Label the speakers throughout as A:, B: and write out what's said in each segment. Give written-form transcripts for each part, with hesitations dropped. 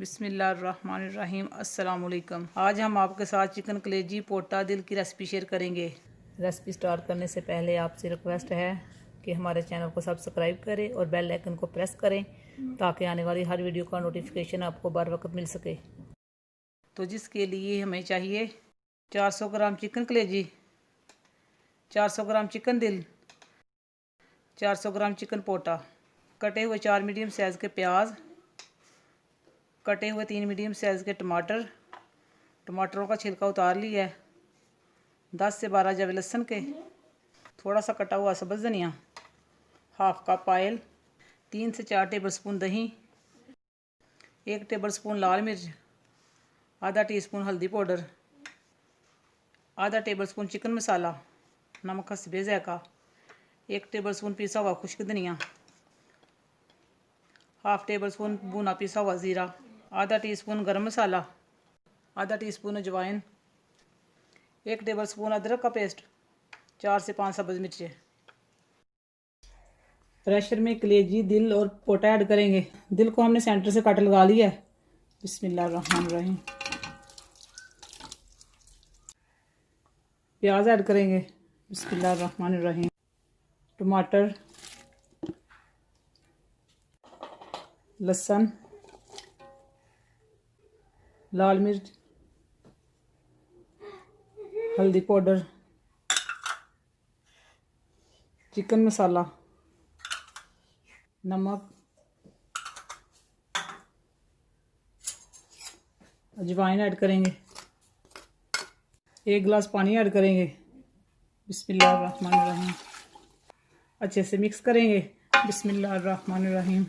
A: बिस्मिल्लाहिर्रहमानिर्रहीम। अस्सलाम वालेकुम। आज हम आपके साथ चिकन कलेजी पोटा दिल की रेसिपी शेयर करेंगे। रेसिपी स्टार्ट करने से पहले आपसे रिक्वेस्ट है कि हमारे चैनल को सब्सक्राइब करें और बेल आइकन को प्रेस करें ताकि आने वाली हर वीडियो का नोटिफिकेशन आपको बर वक्त मिल सके। तो जिसके लिए हमें चाहिए 400 ग्राम चिकन कलेजी, 400 ग्राम चिकन दिल, 400 ग्राम चिकन पोटा, कटे हुए 4 मीडियम साइज़ के प्याज, कटे हुए 3 मीडियम साइज़ के टमाटर, टमाटरों का छिलका उतार लिया है, 10 से 12 जवे लहसुन के, थोड़ा सा कटा हुआ सब्ज़ धनिया, हाफ कप ऑयल, 3 से 4 टेबलस्पून दही, 1 टेबलस्पून लाल मिर्च, आधा टीस्पून हल्दी पाउडर, आधा टेबलस्पून चिकन मसाला, नमक हस्बे ज़ायक़ा, 1 टेबलस्पून पिसा हुआ खुश्क धनिया, हाफ टेबलस्पून भुना पिसा हुआ ज़ीरा, आधा टीस्पून गरम मसाला, आधा टीस्पून अजवाइन, 1 टेबलस्पून अदरक का पेस्ट, 4 से 5 सब्ज़ मिर्चें। प्रेशर में कलेजी, दिल और पोटा ऐड करेंगे। दिल को हमने सेंटर से कट लगा लिया है। बिस्मिल्लाहिर्रहमानिर्रहीम। प्याज ऐड करेंगे। बिस्मिल्लाहिर्रहमानिर्रहीम। टमाटर, लहसुन, लाल मिर्च, हल्दी पाउडर, चिकन मसाला, नमक, अजवाइन ऐड करेंगे। 1 गिलास पानी ऐड करेंगे। बिस्मिल्लाहिर्रहमानिर्रहीम। अच्छे से मिक्स करेंगे। बिस्मिल्लाहिर्रहमानिर्रहीम।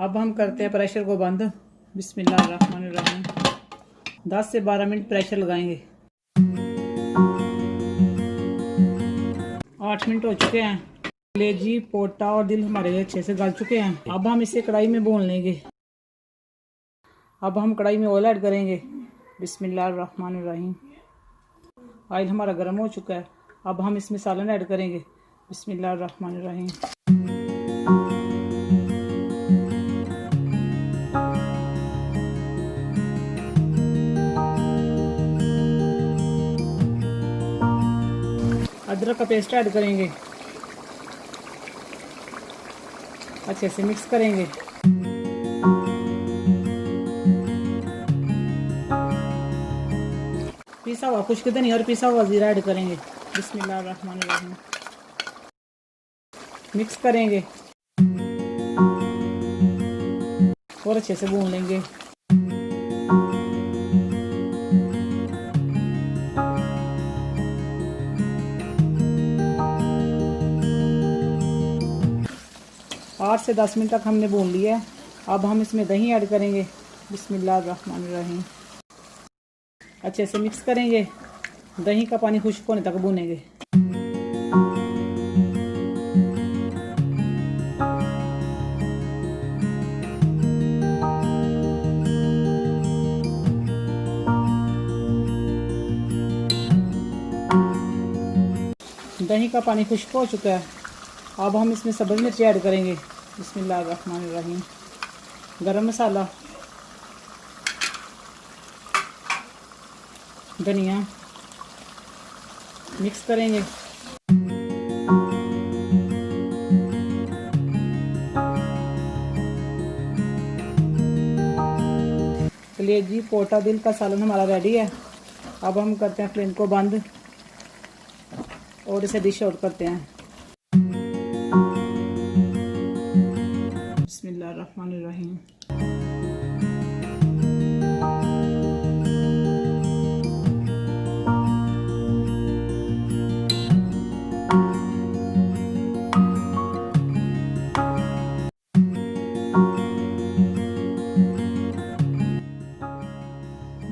A: अब हम करते हैं प्रेशर को बंद। बिस्मिल्लाहिर्रहमानिर्रहीम। 10 से 12 मिनट प्रेशर लगाएंगे। 8 मिनट हो चुके हैं। कलेजी, पोटा और दिल हमारे अच्छे से गल चुके हैं। अब हम इसे कढ़ाई में भून लेंगे। अब हम कढ़ाई में ऑयल ऐड करेंगे। बिस्मिल्लाहिर्रहमानिर्रहीम। ऑयल हमारा गर्म हो चुका है। अब हम इसमें सालन ऐड करेंगे। बिस्मिल्लाहिर्रहमानिर्रहीम। अदरक का पेस्ट ऐड करेंगे। अच्छे से मिक्स करेंगे। पिसा हुआ खुश्क धनिया और पिसा हुआ जीरा ऐड करेंगे। बिस्मिल्लाहिर्रहमानिर्रहीम। मिक्स करेंगे और अच्छे से भून लेंगे। आठ से 10 मिनट तक हमने भून लिया है। अब हम इसमें दही ऐड करेंगे। बिस्मिल्लाहिर्रहमानिर्रहीम। अच्छे से मिक्स करेंगे। दही का पानी खुश्क होने तक भूनेंगे। दही का पानी खुश्क हो चुका है। अब हम इसमें सब्ज़ मिर्च ऐड करेंगे। बिस्मिल्लाहिर्रहमानिर्रहीम। गरम मसाला, धनिया, मिक्स करेंगे। कलेजी, पोटा, दिल का सालन हमारा रेडी है। अब हम करते हैं फ्लेम को बंद और इसे डिश आउट करते हैं। बिस्मिल्लाहिर्रहमानिर्रहीम।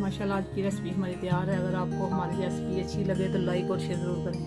A: माशाल्लाह आज की रेसिपी हमारी तैयार है। अगर आपको हमारी रेसिपी अच्छी लगे तो लाइक और शेयर ज़रूर करें।